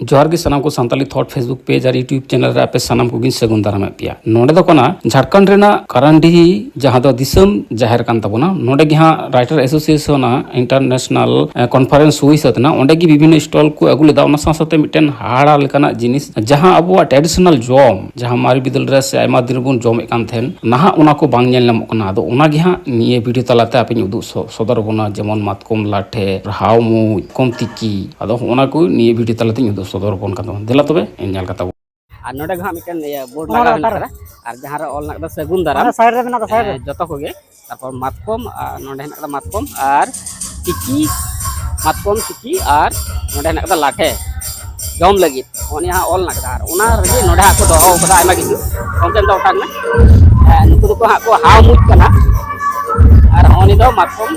जोहार गे सनाम को Santali thought Facebook page और यूट्यूब चैनल रे आपे सनाम को सगुन दाराम पिया नोडे दो कना झारखंड रेना करांडी जहां दो दिसम जाहिर कान तबना नोडे गे हां राइटर एसोसिएशन इंटरनेशनल कॉन्फ्रेंस हुई सतना ओंडे गे विभिन्न स्टॉल को अगु लेदा ओना साथे मिटन हाड़ा लेकाना जिनिस जहां अबो ट्रेडिशनल जॉम जहां मारी बिदल रे से आयमा दिन बुन जॉम एकान थेन नाहा ओना को बांग नेल नामो कना दो ओना गे हां निये वीडियो तलाते आपे उदु सदर बना जेमन मातकम लाठे हाव मु कम तिकी अदो ओना को निये वीडियो तलाते उदु सदर बन का दिला तबे एनल कता और नोडे घा मिटन बोर्ड लगा मेना और जहां रे ऑल ना सगुन दाराम साइड रे मेना साइड रे जतो कोगे तापर मातकम नोडे हेना मातकम और तिकी मातकम तिकी और नोडे हेना लाठे जम लगी ओनी हा ऑल ना और ओना रे नोडे हा को दोहो कदा आयमा किछु कॉन्टेंट दो टाक ना नुकु को हा को हाव मुज कना और ओनी दो मातकम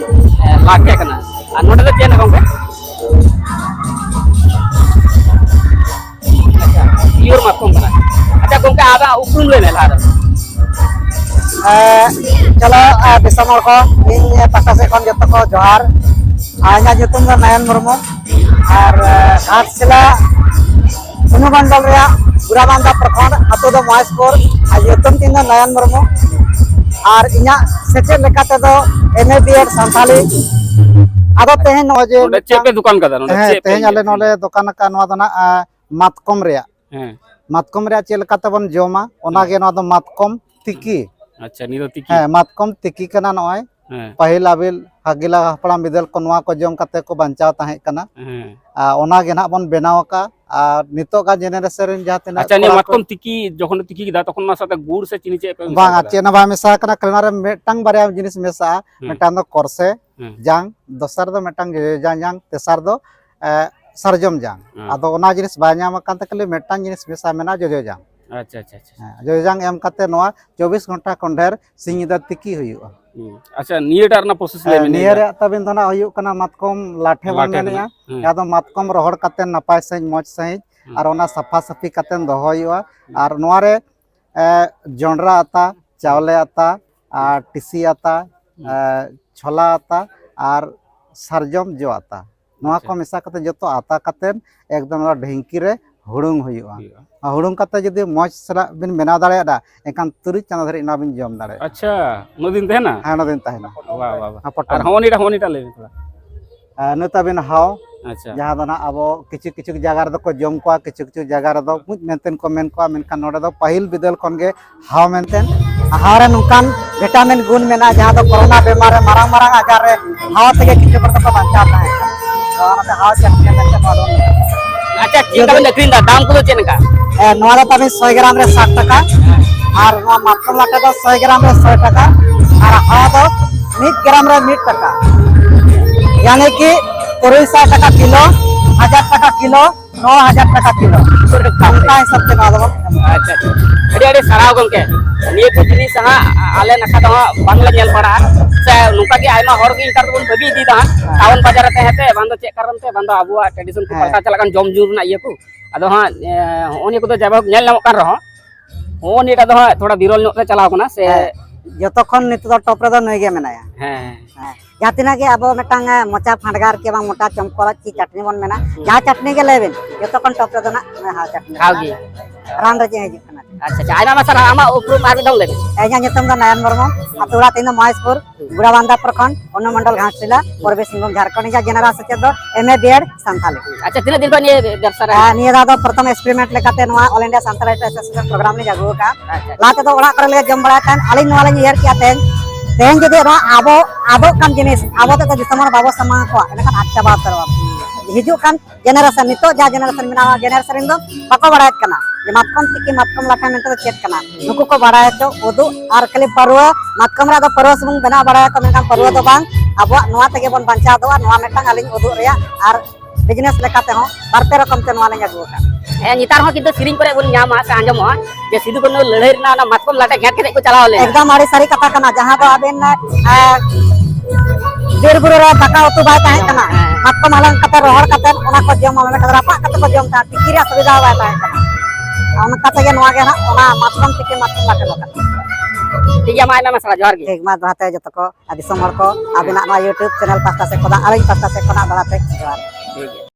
लाठे कना और नोडे दो चेन गंगे प्योर मातकम कना अच्छा गंगे आदा उकुम ले नेला चलो दिसमर को इन पासा से कोन जतो को जोहार आया जुतुम दा नयन मुर्मू और घाटशिला सुनुबंडल रे बुराबांदा प्रखंड अतो दो महेशपुर आ जुतुम तीन दा नयन मुर्मू और इना सेचे लेकाते दो एमए बीएड संताली आदो तेहे नोजे चेपे दुकान कदा नोडे चेपे तेहे आले नोले दुकान का नवा दना मातकम रे मातकम रे चेल काते बन जोमा ओना गे नवा दो मातकम तिकी अच्छा नी दो तिकी मातकम तिकी कना नय पहिल आबिल हागिला हपड़ाम बिदल को नवा को जम काते को बंचाव ताहे कना ओना गे ना बन बनाव का और नितो का जेनरेशन रेन जाते ना अच्छा नी मातकम तिकी जखन तिकी दा तखन ना साथे गुड़ से चीनी चे पे बांग चेना बा मेसा कना कलना रे मेटांग बारे जिनिस मेसा मेटांग दो करसे जांग दोसर दो मेटांग जांग तेसर दो सरजम जांग आदो ओना जिनिस बा नाम कान तकले मेटांग जिनिस मेसा मेना जोजो जांग अच्छा अच्छा अच्छा जोजो जांग एम काते नवा 24 घंटा कोंढेर सिंगिदा तिकी हुयुआ अच्छा नियेटार ना प्रोसेस ले मेने नियर तबिन दना हुयुक कना मातकम लाठे बन मेनिया यादो मातकम रोहड़ काते नपाय सही मौज सही और ओना सफा सफी काते दोहो हुयुआ और नवा रे जोंडरा आता चावले आता और टिसी आता छोला आता और सरजम जो आता नवा को मिसा काते जतो आता काते एकदम ढेंकी रे हुड़ुंग हुयुआ हुड़ुंग काते जदि मौज सरा बिन बेना दाड़ेदा एकान तुरी चाना धरि ना बिन जम दाड़े अच्छा नो दिन तेना हां नो दिन ताहेना वाह वाह और होनीटा ले थोड़ा नता बिन हाव अच्छा जहां दना अब किछु किछु जगह रे को जम को किछु किछु जगह रे दो मुज मेनतेन को मेन को मेनखान नोडे दो पहिल बिदल कोन गे हाव मेनतेन हाव रे नुकान विटामिन गुण मेना जहां दो कोरोना बीमार रे मारंग मारंग आजार रे हाव तगे किछु पर को बंचा ताहे तो ओना हाव से मेनते मालूम अच्छा ठीक है नकरीन दा दाम को चेन का नोआ दा तबे 100 ग्राम रे 60 टाका और नोआ मातकम लाटे दो 100 ग्राम रे 100 टाका और हाव दो 1 ग्राम रे 1 टाका यानी कि 300 टाका किलो 1000 टाका किलो 9000 टाका किलो उनका हिसाब से ना दो अच्छा अड़ी अड़ी सराव गंके निये को जिनिस हा आले नखा दो बांगला नेल पड़ा से नुका के आयमा हर के इंटर बन बगी दी दा टाउन बाजार ते हेते बांदो चेक करन ते बांदो अबुआ ट्रेडिशन को पता चला kan जम जुर ना ये को अदो हा ओनी को तो जाबा नेल नाम kan रहो ओनीटा दो थोड़ा बिरल नो चलाव कना से जतखन नित दो टॉप रे दो नय गे मेनाया हां जातिना के अब मेटांग मोचा फांडगार के बा मोटा चमकला ची चटनी बन मेना जहां चटनी के लेबेन जतखन टॉप रे दो ना हां चटनी खाओगी रान रे जे हिजु कना अच्छा अच्छा आयमा मसरा आमा उपरूम आर दम लेबे एजा नितम दा नयन मुर्मू अतुरा तीन महेशपुर बुराबांदा प्रखंड अनुमंडल घाटशिला पूर्वी सिंहभूम झारखंड जा जनरा सचे दो एमए बीएड संथाली अच्छा तीन दिन बनिए व्यवसाय निये दा दो प्रथम एक्सपेरिमेंट लेकाते नवा all India Santali association program ने जागो का लाते दो ओड़ा करे ले जम बड़ा कान आली नवा ले यर किया तेन जदि आबो आबो काम जिनिस आबो तो दिसमर बाबो समा को एनका अच्छा बात करवा हिजु कान जनरेशन नितो जा जनरेशन मिना जनरेशन दो बाको बड़ा कना जे मातकम तिकी मातकम लाठा मेनते चेक कना नुकु को बड़ा तो ओदु आर कले परवा मातकम रा दो परवा सुमुंग बना बड़ा को मेनका परवा दो बांग आबो नवा तगे बन बंचा दो नवा मेटांग आलिन ओदु रिया आर बिजनेस लेकाते हो बारते रकम ते नवा ले जागो का है नितार हो किंतु सिरिंग करे बोल न्यामा से आंजम हो जे सिधु कनो लड़ाई ना ना मातकम लाटा घेट के को चलाव ले एकदम आड़ी सारी कथा कना जहां दो आबेन देरबुर रा दाका उतु बाय ताहे कना मातकम हालन कते रोहड़ कते ओना को जम में कदरा पा कते को जम ता टिकी रा सुविधा बाय ताहे कना ओना कते गे नवा गे ना ओना मातकम टिकी मातकम लाटा लोका ठीक है मायना मसरा जोहार गे ठीक मा बाते जत को आदि समर को आबिना ना YouTube चैनल पास्ता से कोदा आलिन पास्ता से कोना बड़ाते जोहार ठीक है।